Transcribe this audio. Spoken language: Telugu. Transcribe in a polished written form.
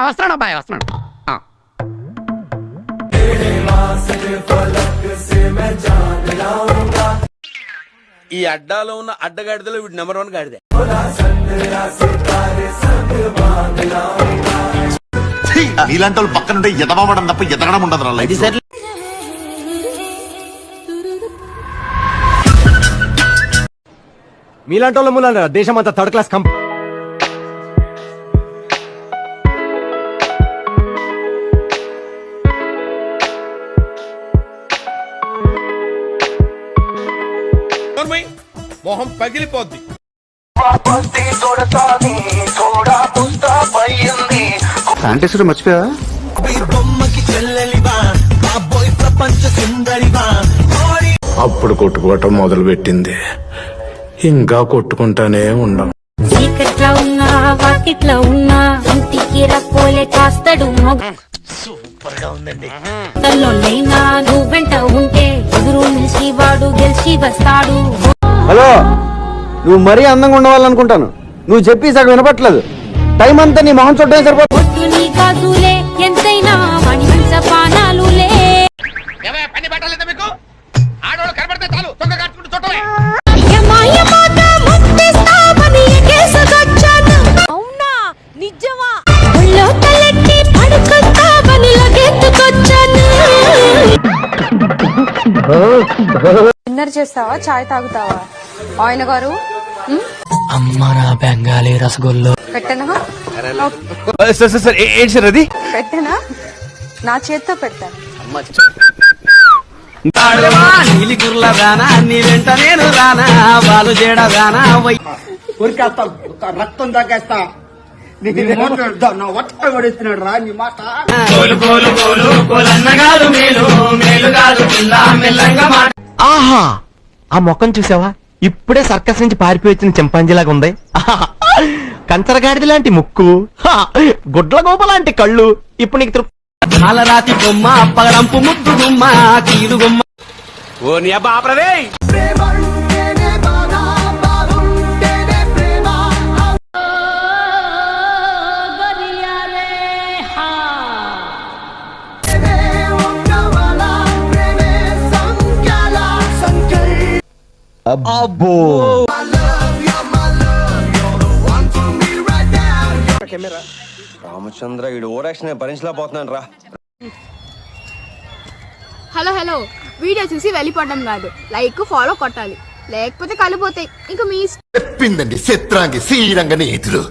వస్తున్నాడు అబ్బాయి, వస్తున్నాడు. ఈ అడ్డాలో ఉన్న అడ్డగాడిదలో వీడు నెంబర్ 1 గాడిదే. నీలాంటి వాళ్ళు పక్కనుంటే ఎదవడం తప్ప ఎదగడం ఉండదు. మీలాంటి వాళ్ళ మూల దేశం అంతా థర్డ్ క్లాస్ కంపెనీ. మొహం పగిలిపోద్ది. శానిటైజర్ మర్చిపోయా? అప్పుడు కొట్టుకోవటం మొదలు పెట్టింది, ఇంకా కొట్టుకుంటానే ఉన్నాం. చీకట్లో ఉన్నా వాకిట్లో ఉన్నా ఇంటికి రప్పోలే కాస్తాడు. సూపర్ గా ఉందండి. తల్లోనైనా నువ్వు వెంట ఉంటే ఎదురు నిలిచి వాడు గెలిచి వస్తాడు. హలో, నువ్వు మరీ అందంగా ఉండవాలనుకుంటాను. నువ్వు చెప్పి సగం వినపట్లేదు. టైం అంతా నీ మొహం చుట్టమే సరిపోతుంది. ఒట్టు నీ కాదులే ఎంతైనా మణిమంచ పానాలులే. పని పట్టాలేదా మీకు? ఆడవాళ్ళు కనబడితే చాలు తొక్క కట్టుకుంటూ చుట్టమే. అవునా, నిజమా? ఒళ్ళో తలెట్టి పడుకొస్తావని లగెత్తుకొచ్చాను. డిన్నర్ చేస్తావా, చాయ్ తాగుతావా? ఆయన గారు అమ్మ నా బెంగాలీ రసగుల్లో పెట్టనా? ఏంటి సార్ అది? పెట్టనా? నా చేత్తో పెడతాను. నీలిగుర్ల రానా, నీ వెంట నేను రానా, వాళ్ళు చేయడ రానా, రక్తం తాగేస్తా. పడేస్తున్నాడు రా నీ మాట. ఆహా, ఆ మొక్కను చూసావా? ఇప్పుడే సర్కస్ నుంచి పారిపోయి వచ్చిన చింపాంజీలాగా ఉంది. కంచరగాడిది లాంటి ముక్కు, గుడ్ల గోప లాంటి కళ్ళు. ఇప్పుడు నీకు రాతి బొమ్మ, పగడంపు ముద్దు గుమ్మ, కీలు గుమ్మ. ఓ నీ అబ్బా ఆపరదే. అబ్బో, రామచంద్ర వీడు ఓరాక్షన్ భరించలేకపోతున్నాను రా. హలో హలో, వీడియో చూసి వెళ్ళిపోవడం కాదు, లైక్ ఫాలో కొట్టాలి, లేకపోతే కలిపోతాయి. ఇంకా మీ చెప్పిందండి చిత్రాంగి శ్రీరంగ నీతులు.